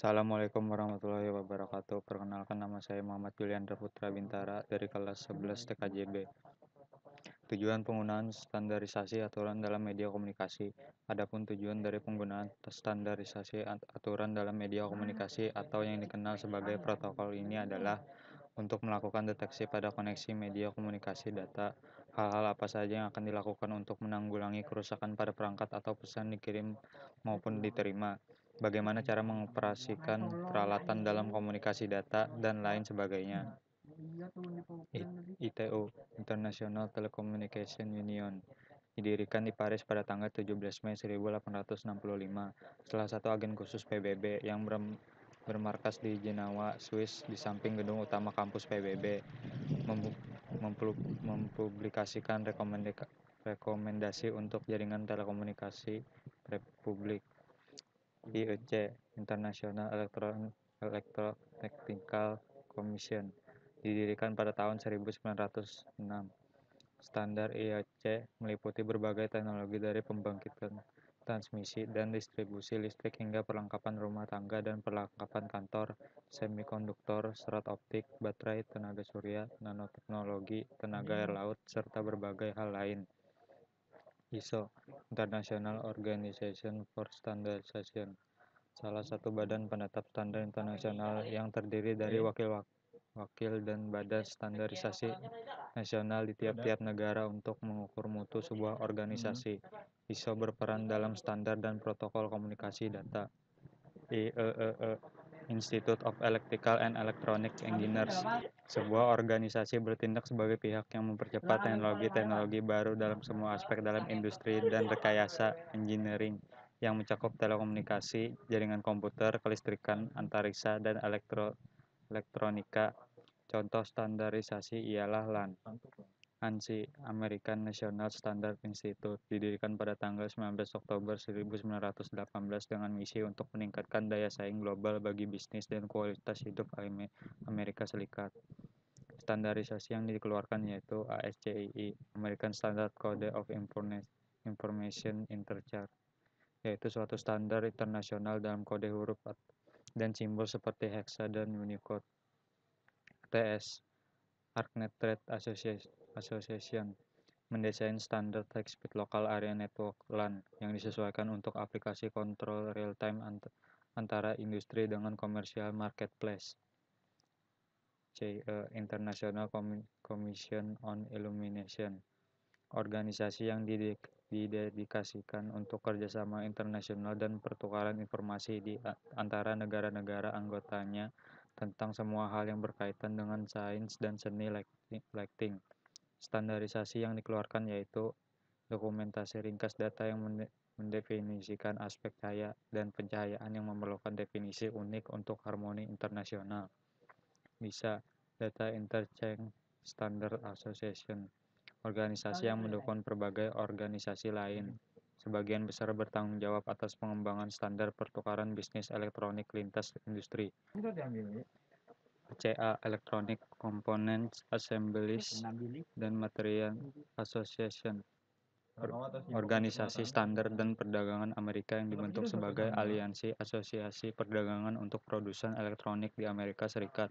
Assalamualaikum warahmatullahi wabarakatuh. Perkenalkan, nama saya Muhammad Juliandra Putra Bintara dari kelas 11 TKJB. Tujuan penggunaan standarisasi aturan dalam media komunikasi. Adapun tujuan dari penggunaan standarisasi aturan dalam media komunikasi atau yang dikenal sebagai protokol ini adalah untuk melakukan deteksi pada koneksi media komunikasi data. Hal-hal apa saja yang akan dilakukan untuk menanggulangi kerusakan pada perangkat atau pesan dikirim maupun diterima. Bagaimana cara mengoperasikan peralatan dalam komunikasi data, dan lain sebagainya. ITU, International Telecommunication Union, didirikan di Paris pada tanggal 17 Mei 1865 setelah satu agen khusus PBB yang bermarkas di Jenewa, Swiss, di samping gedung utama kampus PBB, mempublikasikan rekomendasi untuk jaringan telekomunikasi Republik. IEC, International Electrotechnical Commission, didirikan pada tahun 1906. Standar IEC meliputi berbagai teknologi dari pembangkitan transmisi dan distribusi listrik hingga perlengkapan rumah tangga dan perlengkapan kantor, semikonduktor, serat optik, baterai, tenaga surya, nanoteknologi, tenaga air laut, serta berbagai hal lain. ISO, International Organization for Standardization, salah satu badan penetap standar internasional yang terdiri dari wakil dan badan standarisasi nasional di tiap-tiap negara untuk mengukur mutu sebuah organisasi. ISO berperan dalam standar dan protokol komunikasi data. IEEE, Institute of Electrical and Electronic Engineers, sebuah organisasi bertindak sebagai pihak yang mempercepat teknologi-teknologi baru dalam semua aspek dalam industri dan rekayasa engineering yang mencakup telekomunikasi, jaringan komputer, kelistrikan, antariksa, dan elektronika. Contoh standarisasi ialah LAN. ANSI, American National Standard Institute, didirikan pada tanggal 19 Oktober 1918 dengan misi untuk meningkatkan daya saing global bagi bisnis dan kualitas hidup Amerika Serikat. Standarisasi yang dikeluarkan yaitu ASCII, American Standard Code of Information Interchange, yaitu suatu standar internasional dalam kode huruf dan simbol seperti hexa dan Unicode. TS, ArcNet Trade Association, mendesain standar High Speed Local Area Network LAN yang disesuaikan untuk aplikasi kontrol real-time antara industri dengan komersial marketplace. CIE, International Commission on Illumination, organisasi yang didedikasikan untuk kerjasama internasional dan pertukaran informasi di antara negara-negara anggotanya tentang semua hal yang berkaitan dengan sains dan seni lighting. Standarisasi yang dikeluarkan yaitu dokumentasi ringkas data yang mendefinisikan aspek cahaya dan pencahayaan yang memerlukan definisi unik untuk harmoni internasional. DISA, Data Interchange Standard Association, organisasi yang mendukung berbagai organisasi lain. Sebagian besar bertanggung jawab atas pengembangan standar pertukaran bisnis elektronik lintas industri. CA, Electronic Components Assemblies dan Material Association, organisasi standar dan perdagangan Amerika yang dibentuk sebagai aliansi asosiasi perdagangan untuk produsen elektronik di Amerika Serikat,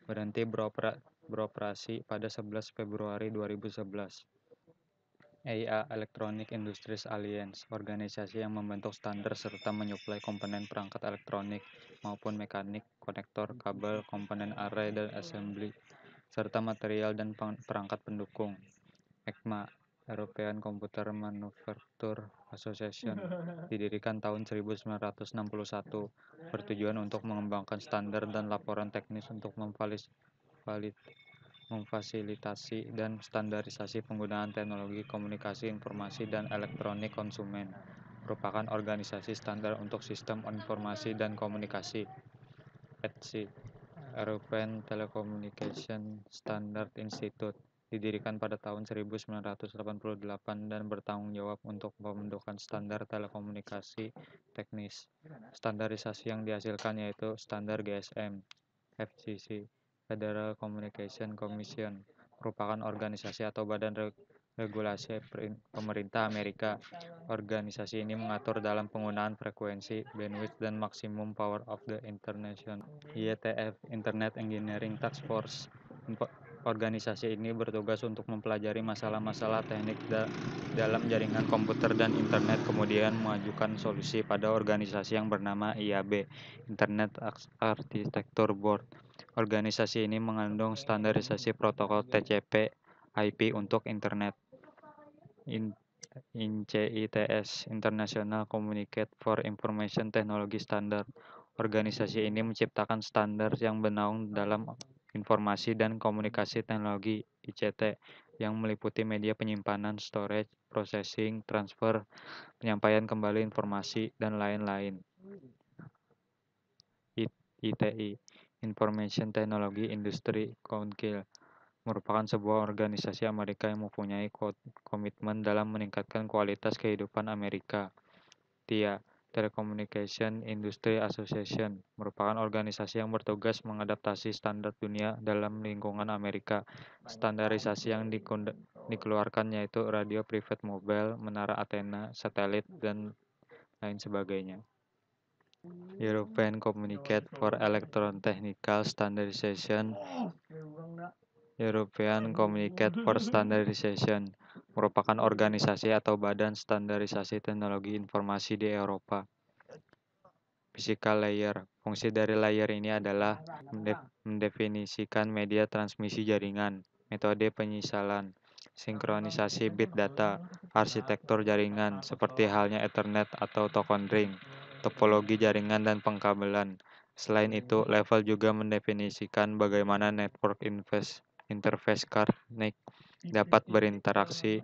berhenti beroperasi pada 11 Februari 2011. EIA, Electronic Industries Alliance, organisasi yang membentuk standar serta menyuplai komponen perangkat elektronik maupun mekanik, konektor, kabel, komponen array dan assembly, serta material dan perangkat pendukung. ECMA, European Computer Manufacture Association, didirikan tahun 1961, bertujuan untuk mengembangkan standar dan laporan teknis untuk memfasilitasi dan standarisasi penggunaan teknologi komunikasi informasi dan elektronik konsumen, merupakan organisasi standar untuk sistem informasi dan komunikasi. ETSI, European Telecommunication Standard Institute, didirikan pada tahun 1988 dan bertanggung jawab untuk pembentukan standar telekomunikasi teknis. Standarisasi yang dihasilkan yaitu standar GSM. FCC, Federal Communication Commission, merupakan organisasi atau badan regulasi pemerintah Amerika. Organisasi ini mengatur dalam penggunaan frekuensi, bandwidth, dan maksimum power of the International IETF Internet Engineering Task Force. Organisasi ini bertugas untuk mempelajari masalah-masalah teknik dalam jaringan komputer dan internet, kemudian mengajukan solusi pada organisasi yang bernama IAB, Internet Architecture Board. Organisasi ini mengandung standarisasi protokol TCP, IP untuk internet. INCITS, International Communicate for Information Technology Standard. Organisasi ini menciptakan standar yang bernaung dalam informasi dan komunikasi teknologi ICT yang meliputi media penyimpanan, storage, processing, transfer, penyampaian kembali informasi, dan lain-lain. ITI, Information Technology Industry Council, merupakan sebuah organisasi Amerika yang mempunyai komitmen dalam meningkatkan kualitas kehidupan Amerika. TIA, Telecommunication Industry Association, merupakan organisasi yang bertugas mengadaptasi standar dunia dalam lingkungan Amerika. Standarisasi yang dikeluarkan yaitu radio private mobile, menara antena, satelit, dan lain sebagainya. European Communicate for Electrotechnical Standardization, European Communicate for Standardization, merupakan organisasi atau badan standarisasi teknologi informasi di Eropa. Physical layer. Fungsi dari layer ini adalah mendefinisikan media transmisi jaringan, metode penyisalan, sinkronisasi bit data, arsitektur jaringan seperti halnya Ethernet atau token ring, topologi jaringan dan pengkabelan. Selain itu, level juga mendefinisikan bagaimana network interface card NIC dapat berinteraksi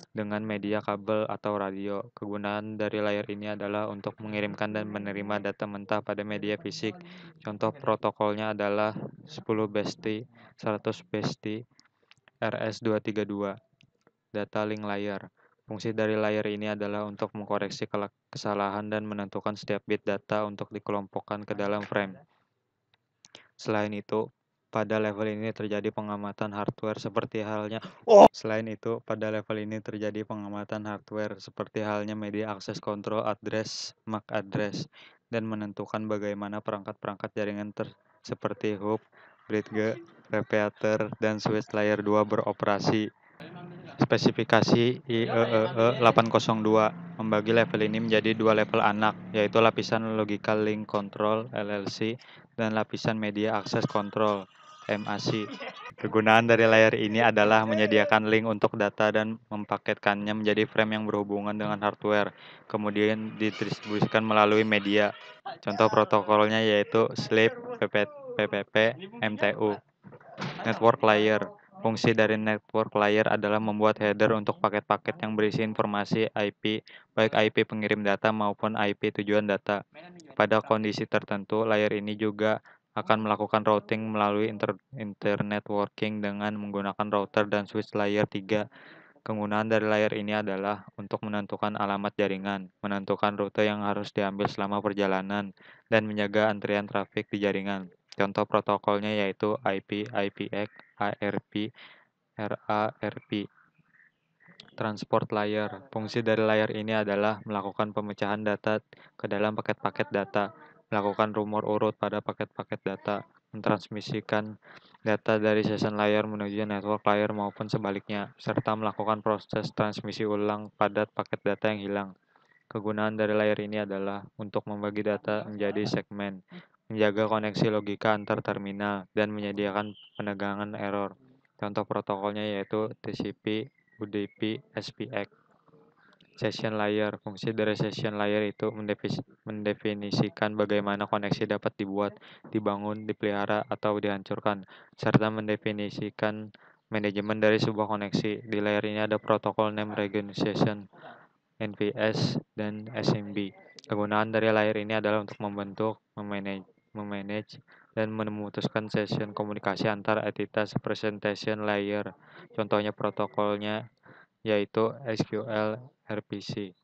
dengan media kabel atau radio. Kegunaan dari layar ini adalah untuk mengirimkan dan menerima data mentah pada media fisik. Contoh protokolnya adalah 10 BST, 100 BST, RS-232. Data link layer. Fungsi dari layer ini adalah untuk mengkoreksi kesalahan dan menentukan setiap bit data untuk dikelompokkan ke dalam frame. Selain itu, pada level ini terjadi pengamatan hardware seperti halnya media akses control address, MAC address, dan menentukan bagaimana perangkat-perangkat jaringan seperti hub, bridge, repeater, dan switch layer 2 beroperasi. Spesifikasi IEEE 802 membagi level ini menjadi dua level anak, yaitu lapisan Logical Link Control (LLC) dan lapisan Media Access Control (MAC). Kegunaan dari layer ini adalah menyediakan link untuk data dan mempaketkannya menjadi frame yang berhubungan dengan hardware, kemudian didistribusikan melalui media. Contoh protokolnya yaitu SLIP, PPP, MTU. Network layer. Fungsi dari network layer adalah membuat header untuk paket-paket yang berisi informasi IP, baik IP pengirim data maupun IP tujuan data. Pada kondisi tertentu, layer ini juga akan melakukan routing melalui internet working dengan menggunakan router dan switch layer 3. Kegunaan dari layer ini adalah untuk menentukan alamat jaringan, menentukan rute yang harus diambil selama perjalanan, dan menjaga antrian trafik di jaringan. Contoh protokolnya yaitu IP, IPX, ARP, RARP. Transport layer. Fungsi dari layer ini adalah melakukan pemecahan data ke dalam paket-paket data, melakukan rumor urut pada paket-paket data, mentransmisikan data dari session layer menuju network layer maupun sebaliknya, serta melakukan proses transmisi ulang pada paket data yang hilang. Kegunaan dari layer ini adalah untuk membagi data menjadi segmen, menjaga koneksi logika antar terminal, dan menyediakan penegangan error. Contoh protokolnya yaitu TCP, UDP, SPX. Session layer. Fungsi dari session layer itu mendefinisikan bagaimana koneksi dapat dibuat, dibangun, dipelihara, atau dihancurkan, serta mendefinisikan manajemen dari sebuah koneksi. Di layer ini ada protokol name recognition, NVS, dan SMB. Kegunaan dari layer ini adalah untuk membentuk, memanage, dan memutuskan session komunikasi antar entitas presentation layer. Contohnya protokolnya yaitu SQL RPC.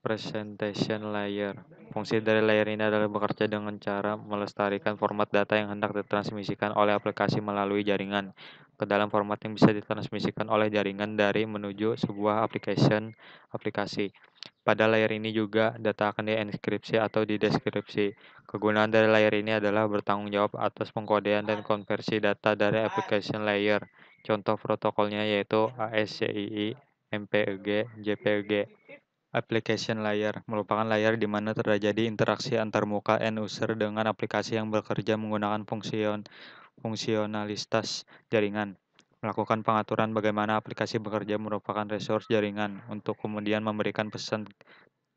Presentation layer. Fungsi dari layer ini adalah bekerja dengan cara melestarikan format data yang hendak ditransmisikan oleh aplikasi melalui jaringan. ke dalam format yang bisa ditransmisikan oleh jaringan dari menuju sebuah aplikasi. Pada layer ini juga data akan dienkripsi atau dideskripsi. Kegunaan dari layer ini adalah bertanggung jawab atas pengkodean dan konversi data dari application layer. Contoh protokolnya yaitu ASCII, MPEG, JPEG. Application layer merupakan layer di mana terjadi interaksi antarmuka end user dengan aplikasi yang bekerja menggunakan fungsionalitas jaringan. Melakukan pengaturan bagaimana aplikasi bekerja merupakan resource jaringan untuk kemudian memberikan pesan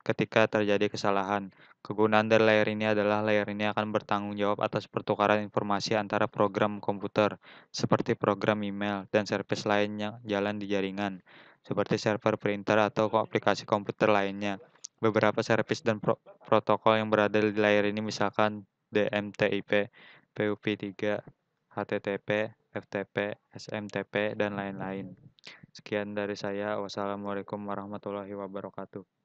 ketika terjadi kesalahan. Kegunaan dari layer ini adalah layer ini akan bertanggung jawab atas pertukaran informasi antara program komputer, seperti program email dan service lain yang jalan di jaringan, seperti server printer atau aplikasi komputer lainnya. Beberapa service dan protokol yang berada di layer ini misalkan DMTIP, PUP3, HTTP, FTP, SMTP, dan lain-lain. Sekian dari saya. Wassalamualaikum warahmatullahi wabarakatuh.